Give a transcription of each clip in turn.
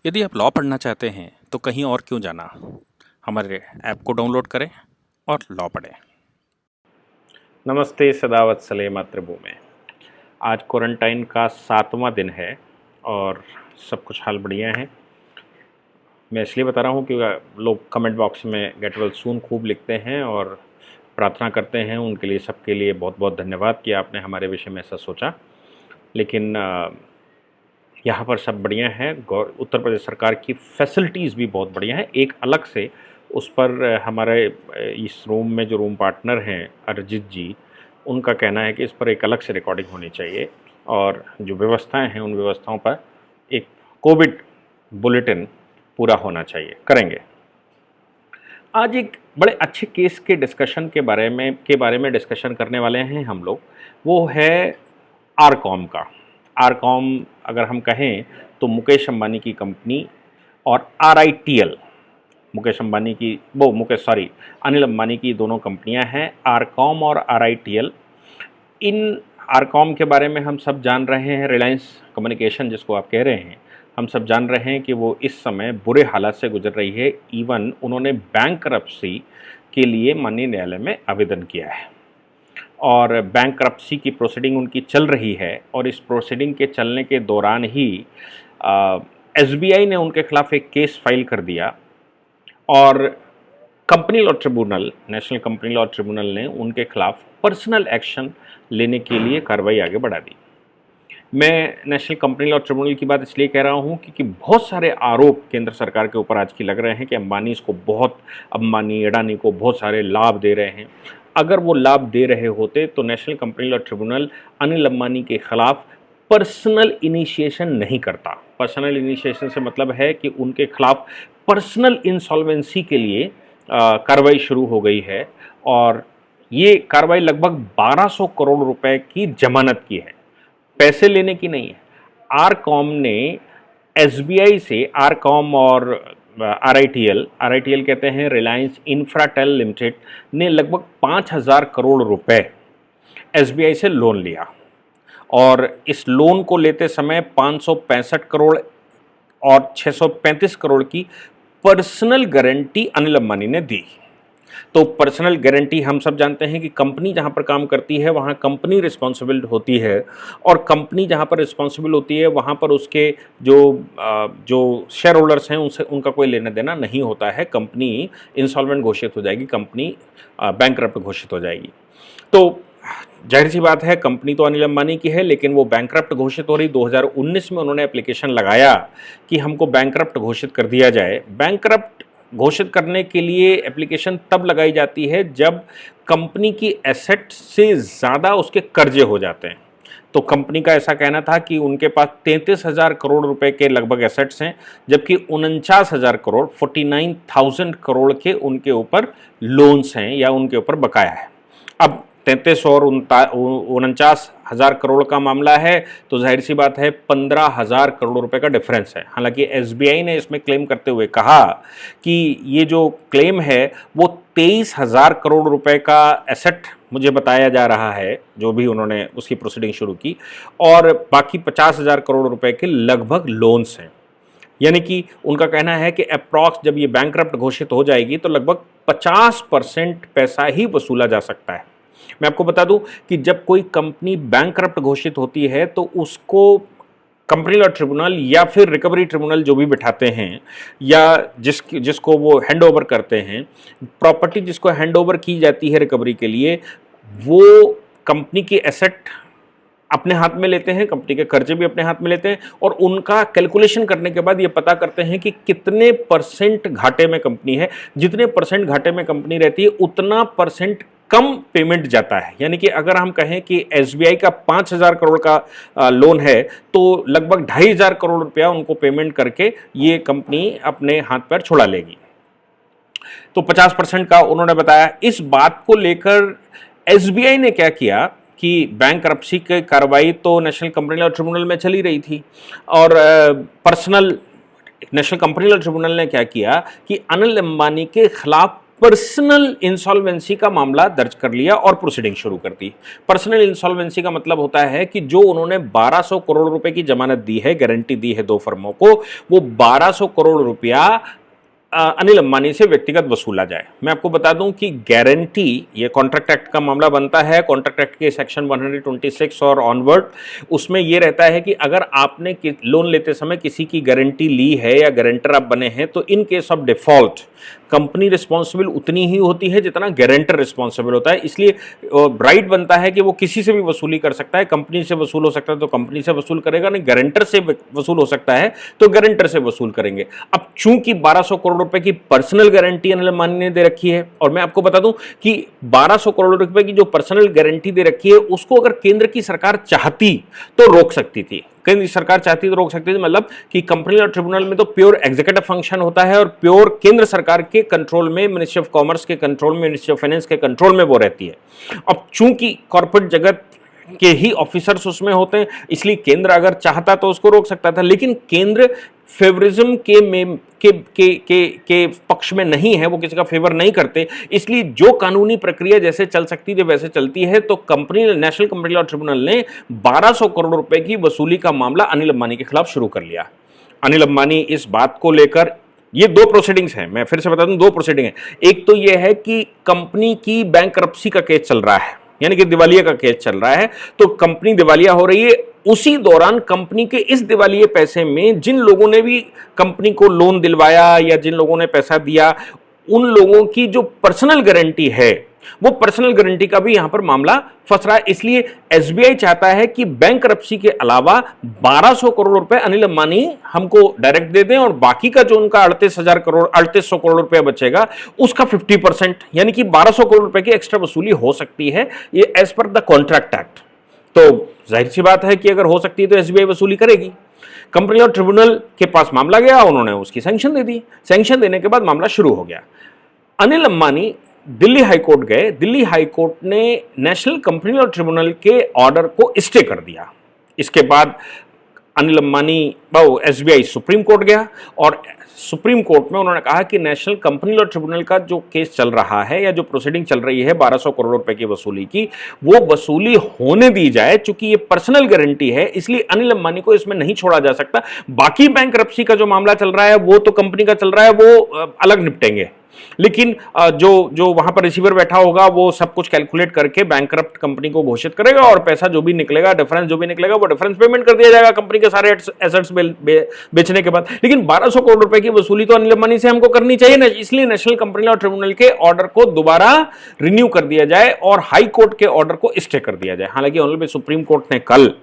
यदि आप लॉ पढ़ना चाहते हैं तो कहीं और क्यों जाना। हमारे ऐप को डाउनलोड करें और लॉ पढ़ें। नमस्ते सदावत्सले मातृभूमि। आज क्वारंटाइन का 7वां दिन है और सब कुछ हाल बढ़िया है। मैं इसलिए बता रहा हूँ कि लोग कमेंट बॉक्स में गेट वेल सून खूब लिखते हैं और प्रार्थना करते हैं। उनके लिए सबके लिए बहुत बहुत धन्यवाद कि आपने हमारे विषय में ऐसा सोचा। लेकिन यहाँ पर सब बढ़िया है। उत्तर प्रदेश सरकार की फैसिलिटीज़ भी बहुत बढ़िया है। एक अलग से उस पर हमारे इस रूम में जो रूम पार्टनर हैं अरिजीत जी, उनका कहना है कि इस पर एक अलग से रिकॉर्डिंग होनी चाहिए और जो व्यवस्थाएं हैं उन व्यवस्थाओं पर एक कोविड बुलेटिन पूरा होना चाहिए। करेंगे। आज एक बड़े अच्छे केस के डिस्कशन के बारे में डिस्कशन करने वाले हैं हम लोग। वो है आरकॉम का। आरकॉम अगर हम कहें तो मुकेश अंबानी की कंपनी और RITL, अनिल अंबानी की दोनों कंपनियां हैं, आरकॉम और RITL। इन आरकॉम के बारे में हम सब जान रहे हैं, रिलायंस कम्युनिकेशन जिसको आप कह रहे हैं, हम सब जान रहे हैं कि वो इस समय बुरे हालात से गुजर रही है। इवन उन्होंने बैंकरप्सी के लिए माननीय न्यायालय में आवेदन किया है और बैंकरप्सी की प्रोसीडिंग उनकी चल रही है और इस प्रोसीडिंग के चलने के दौरान ही SBI ने उनके खिलाफ एक केस फाइल कर दिया और company law tribunal, national company law tribunal ने उनके खिलाफ पर्सनल एक्शन लेने के लिए कार्रवाई आगे बढ़ा दी। मैं नेशनल कंपनी लॉ ट्रिब्यूनल की बात इसलिए कह रहा हूं क्योंकि बहुत सारे आरोप केंद्र सरकार के ऊपर आज की लग रहे हैं कि अंबानी अडानी को बहुत सारे लाभ दे रहे हैं। अगर वो लाभ दे रहे होते तो national company law tribunal Anil Ambani के खिलाफ पर्सनल इनिशिएशन नहीं करता। पर्सनल इनिशिएशन से मतलब है कि उनके खिलाफ पर्सनल इंसॉल्वेंसी के लिए कार्रवाई शुरू हो गई है और ये कार्रवाई लगभग 1200 करोड़ रुपए की जमानत की है, पैसे लेने की नहीं है। आरकॉम ने SBI से, आरकॉम और RITL कहते हैं रिलायंस इंफ्राटेल लिमिटेड, ने लगभग 5000 करोड़ रुपए SBI से लोन लिया और इस लोन को लेते समय 565 करोड़ और 635 करोड़ की पर्सनल गारंटी अनिल अंबानी ने दी। तो पर्सनल गारंटी हम सब जानते हैं कि कंपनी जहां पर काम करती है वहां कंपनी रिस्पॉन्सिबल होती है और कंपनी जहां पर रिस्पॉन्सिबल होती है वहां पर उसके जो शेयर होल्डर्स हैं उनसे उनका कोई लेना देना नहीं होता है। कंपनी इंसॉल्वेंट घोषित हो जाएगी, कंपनी बैंकरप्ट घोषित हो जाएगी। तो जाहिर सी बात है कंपनी तो अनिल अंबानी की है, लेकिन वो बैंकरप्ट घोषित हो रही। 2019 में उन्होंने एप्लीकेशन लगाया कि हमको बैंकरप्ट घोषित कर दिया जाए। बैंकरप्ट घोषित करने के लिए एप्लीकेशन तब लगाई जाती है जब कंपनी की एसेट से ज़्यादा उसके कर्जे हो जाते हैं। तो कंपनी का ऐसा कहना था कि उनके पास 33,000 करोड़ रुपए के लगभग एसेट्स हैं, जबकि 49,000 करोड़ 49,000 करोड़ के उनके ऊपर लोन्स हैं या उनके ऊपर बकाया है। अब 33 और 49,000 करोड़ का मामला है तो जाहिर सी बात है 15,000 करोड़ रुपए का डिफरेंस है। हालांकि SBI ने इसमें क्लेम करते हुए कहा कि ये जो क्लेम है वो 23,000 करोड़ रुपए का एसेट मुझे बताया जा रहा है, जो भी उन्होंने उसकी प्रोसीडिंग शुरू की, और बाकी 50,000 करोड़ रुपए के लगभग लोन्स हैं। यानी कि उनका कहना है कि अप्रॉक्स जब ये बैंकरप्ट घोषित हो जाएगी तो लगभग 50% पैसा ही वसूला जा सकता है। मैं आपको बता दूं कि जब कोई कंपनी बैंकरप्ट घोषित होती है तो उसको कंपनी लॉ ट्रिब्यूनल या फिर रिकवरी ट्रिब्यूनल जो भी बिठाते हैं या जिसको वो हैंड ओवर करते हैं, प्रॉपर्टी जिसको हैंड ओवर की जाती है रिकवरी के लिए, वो कंपनी की एसेट अपने हाथ में लेते हैं, कंपनी के कर्जे भी अपने हाथ में लेते हैं और उनका कैलकुलेशन करने के बाद ये पता करते हैं कि कितने परसेंट घाटे में कंपनी है। जितने परसेंट घाटे में कंपनी रहती है उतना परसेंट कम पेमेंट जाता है। यानी कि अगर हम कहें कि SBI का 5,000 करोड़ का लोन है तो लगभग 2,500 करोड़ रुपया उनको पेमेंट करके ये कंपनी अपने हाथ पैर छुड़ा लेगी। तो 50% का उन्होंने बताया। इस बात को लेकर SBI ने क्या किया कि बैंकरप्सी की कार्रवाई तो नेशनल कंपनी लॉ ट्रिब्यूनल में चली रही थी और नेशनल कंपनी लॉ ट्रिब्यूनल ने क्या किया कि अनिल अंबानी के खिलाफ पर्सनल इंसॉल्वेंसी का मामला दर्ज कर लिया और प्रोसीडिंग शुरू कर दी। पर्सनल इंसॉल्वेंसी का मतलब होता है कि जो उन्होंने 1200 करोड़ रुपए की जमानत दी है, गारंटी दी है दो फर्मों को, वो 1200 करोड़ रुपया अनिल अंबानी से व्यक्तिगत वसूला जाए। मैं आपको बता दूं कि गारंटी, ये कॉन्ट्रैक्ट एक्ट का मामला बनता है। कॉन्ट्रैक्ट एक्ट के सेक्शन 126 और ऑनवर्ड, उसमें यह रहता है कि अगर आपने लोन लेते समय किसी की गारंटी ली है या गारंटर आप बने हैं, तो in case of default company responsible उतनी ही होती है जितना गारंटर रिस्पॉन्सिबल होता है। इसलिए राइट बनता है कि वो किसी से भी वसूली कर सकता है। कंपनी से वसूल हो सकता है तो कंपनी से वसूल करेगा, नहीं गारंटर से वसूल हो सकता है तो गारंटर से वसूल करेंगे। अब चूंकि 1200 करोड़ रुपए की पर्सनल गारंटी अनिल अंबानी ने दे रखी है, और मैं आपको बता दूं कि 1200 करोड़ रुपए की जो पर्सनल गारंटी दे रखी है उसको अगर केंद्र की सरकार चाहती तो रोक सकती थी। केंद्र सरकार चाहती तो रोक सकती थी, मतलब कि कंपनी लॉ ट्रिब्यूनल में तो प्योर एग्जीक्यूटिव फंक्शन होता है और प्योर केंद्र सरकार के कंट्रोल में, मिनिस्ट्री ऑफ कॉमर्स के कंट्रोल में, मिनिस्ट्री ऑफ फाइनेंस के कंट्रोल में वो रहती है। अब चूंकि कॉर्पोरेट जगत के ही ऑफिसर्स उसमें होते हैं, इसलिए केंद्र अगर चाहता तो उसको रोक सकता था, लेकिन केंद्र फेवरिज्म के पक्ष में नहीं है, वो किसी का फेवर नहीं करते। इसलिए जो कानूनी प्रक्रिया जैसे चल सकती है वैसे चलती है। तो नेशनल कंपनी लॉ ट्रिब्यूनल ने 1200 करोड़ रुपए की वसूली का मामला अनिल अंबानी के खिलाफ शुरू कर लिया। अनिल अंबानी इस बात को लेकर, ये दो प्रोसीडिंग्स हैं, मैं फिर से बता दूं, दो प्रोसीडिंग है। एक तो यह है कि कंपनी की बैंकरप्सी का केस चल रहा है, यानी कि दिवालिया का केस चल रहा है, तो कंपनी दिवालिया हो रही है। उसी दौरान कंपनी के इस दिवालिये पैसे में जिन लोगों ने भी कंपनी को लोन दिलवाया या जिन लोगों ने पैसा दिया, उन लोगों की जो पर्सनल गारंटी है, वो पर्सनल गारंटी का भी यहां पर मामला फंस रहा है। इसलिए एसबीआई चाहता है कि बैंकरप्सी के अलावा 1200 करोड़ रुपए अनिल अंबानी हमको डायरेक्ट दे दें, और बाकी का जो उनका 3800 करोड़ रुपए बचेगा उसका 50%, यानी कि 1200 करोड़ रुपए की एक्स्ट्रा वसूली हो सकती है, ये as per the contract act. तो जाहिर सी बात है कि अगर हो सकती है तो एसबीआई वसूली करेगी। कंपनी लॉ ट्रिब्यूनल के पास मामला गया, उन्होंने उसकी सैंक्शन दे दी। सैंक्शन देने के बाद मामला शुरू हो गया। अनिल अंबानी दिल्ली हाईकोर्ट गए। दिल्ली हाईकोर्ट ने नेशनल कंपनी लॉ ट्रिब्यूनल के ऑर्डर को स्टे कर दिया। इसके बाद Anil Ambani SBI supreme court गया, और सुप्रीम कोर्ट में उन्होंने कहा कि नेशनल कंपनी लॉ ट्रिब्यूनल का जो केस चल रहा है या जो प्रोसीडिंग चल रही है 1200 करोड़ रुपए की वसूली की, वो वसूली होने दी जाए। चूंकि ये पर्सनल गारंटी है, इसलिए अनिल अंबानी को इसमें नहीं छोड़ा जा सकता। बाकी बैंकरप्सी का जो मामला चल रहा है वो तो कंपनी का चल रहा है, वो अलग निपटेंगे, लेकिन जो वहां पर रिसीवर बैठा होगा वो सब कुछ कैलकुलेट करके बैंकरप्ट कंपनी को घोषित करेगा, और पैसा जो भी निकलेगा, डिफरेंस जो भी निकलेगा, वो डिफरेंस पेमेंट कर दिया जाएगा कंपनी के सारे एसेट्स बेचने के बाद। लेकिन 1200 करोड़ रुपए की वसूली तो अनिल अंबानी से हमको करनी चाहिए ना, इसलिए नेशनल कंपनी लॉ ट्रिब्यूनल के ऑर्डर को दोबारा रिन्यू कर दिया जाए और हाई कोर्ट के ऑर्डर को स्टे कर दिया जाए। हालांकि ऑनरेबल सुप्रीम कोर्ट ने कल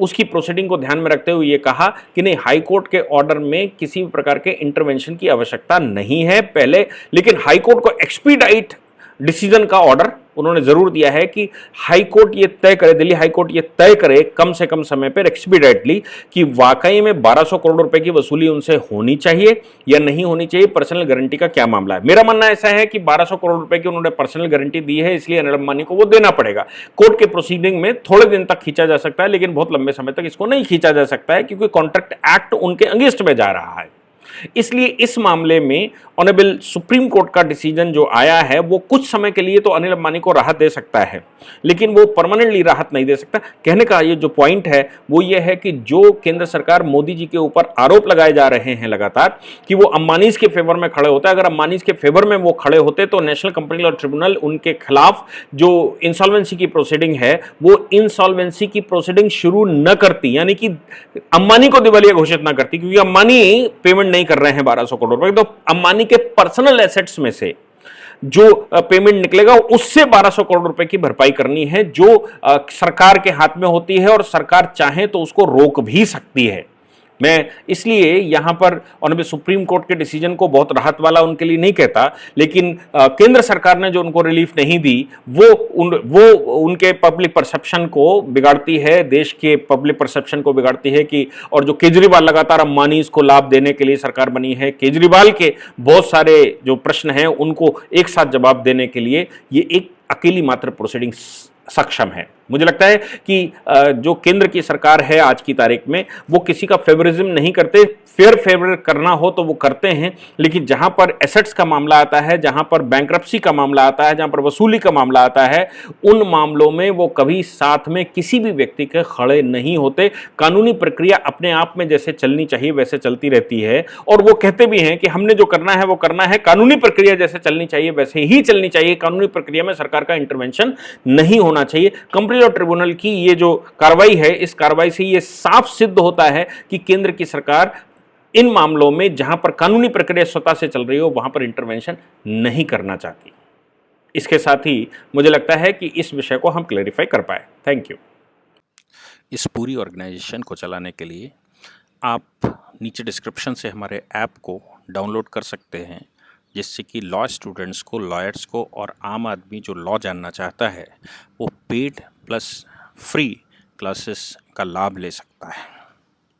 उसकी प्रोसीडिंग को ध्यान में रखते हुए यह कहा कि नहीं, हाई कोर्ट के ऑर्डर में किसी भी प्रकार के इंटरवेंशन की आवश्यकता नहीं है पहले, लेकिन हाई कोर्ट को एक्सपीडाइट डिसीजन का ऑर्डर उन्होंने जरूर दिया है कि हाई कोर्ट ये तय करे, दिल्ली हाई कोर्ट ये तय करे कम से कम समय पर एक्सपीडाइटली कि वाकई में 1200 करोड़ रुपए की वसूली उनसे होनी चाहिए या नहीं होनी चाहिए, पर्सनल गारंटी का क्या मामला है। मेरा मानना ऐसा है कि 1200 करोड़ रुपए की उन्होंने पर्सनल गारंटी दी है, इसलिए अनिल अंबानी को वो देना पड़ेगा। कोर्ट के प्रोसीडिंग में थोड़े दिन तक खींचा जा सकता है, लेकिन बहुत लंबे समय तक इसको नहीं खींचा जा सकता है, क्योंकि कॉन्ट्रैक्ट एक्ट उनके अगेंस्ट में जा रहा है। इसलिए इस मामले में ऑनरेबल सुप्रीम कोर्ट का डिसीजन जो आया है वो कुछ समय के लिए तो अनिल अंबानी को राहत दे सकता है, लेकिन वो परमानेंटली राहत नहीं दे सकता। कहने का ये जो पॉइंट है वो ये है कि जो केंद्र सरकार मोदी जी के ऊपर आरोप लगाए जा रहे हैं लगातार कि वो अंबानीज के फेवर में खड़े होता है, अगर अंबानीज के फेवर में वो खड़े होते तो नेशनल कंपनी लॉ ट्रिब्यूनल उनके खिलाफ जो इंसॉल्वेंसी की प्रोसीडिंग है वो इंसॉल्वेंसी की प्रोसीडिंग शुरू न करती, यानी कि अंबानी को दिवालिया घोषित न करती, क्योंकि अंबानी पेमेंट नहीं कर रहे हैं 1200 करोड़ रुपए। तो अंबानी के पर्सनल एसेट्स में से जो पेमेंट निकलेगा उससे 1200 करोड़ रुपए की भरपाई करनी है, जो सरकार के हाथ में होती है, और सरकार चाहे तो उसको रोक भी सकती है। मैं इसलिए यहां पर ऑनरेबल सुप्रीम कोर्ट के डिसीजन को बहुत राहत वाला उनके लिए नहीं कहता, लेकिन केंद्र सरकार ने जो उनको रिलीफ नहीं दी वो उनके पब्लिक परसेप्शन को बिगाड़ती है, देश के पब्लिक परसेप्शन को बिगाड़ती है कि, और जो केजरीवाल लगातार अंबानीज को लाभ देने के लिए सरकार बनी है, केजरीवाल के बहुत सारे जो प्रश्न हैं उनको एक साथ जवाब देने के लिए ये एक अकेली मात्र प्रोसीडिंग सक्षम है। मुझे लगता है कि जो केंद्र की सरकार है आज की तारीख में, वो किसी का फेवरिज्म नहीं करते। फेवर करना हो तो वो करते हैं, लेकिन जहां पर एसेट्स का मामला आता है, जहां पर बैंक्रप्सी का मामला आता है, जहां पर वसूली का मामला आता है, उन मामलों में वो कभी साथ में किसी भी व्यक्ति के खड़े नहीं होते। कानूनी प्रक्रिया अपने आप में जैसे चलनी चाहिए वैसे चलती रहती है, और वो कहते भी हैं कि हमने जो करना है वो करना है, कानूनी प्रक्रिया जैसे चलनी चाहिए वैसे ही चलनी चाहिए, कानूनी प्रक्रिया में सरकार का इंटरवेंशन नहीं होना चाहिए। कंपनी लॉ ट्रिब्यूनल की ये जो कार्रवाई है, इस कार्रवाई से ये साफ सिद्ध होता है कि केंद्र की सरकार इन मामलों में जहां पर कानूनी प्रक्रिया स्वतः से चल रही हो वहां पर इंटरवेंशन नहीं करना चाहती। इसके साथ ही मुझे लगता है कि इस विषय को हम क्लैरिफाई कर पाए। Thank you. इस पूरी ऑर्गेनाइजेशन को चलाने के लिए आप नीचे डिस्क्रिप्शन से हमारे ऐप को डाउनलोड कर सकते हैं, जिससे कि लॉ स्टूडेंट्स को, लॉयर्स को और आम आदमी जो लॉ जानना चाहता है वो पेड प्लस फ्री क्लासेस का लाभ ले सकता है।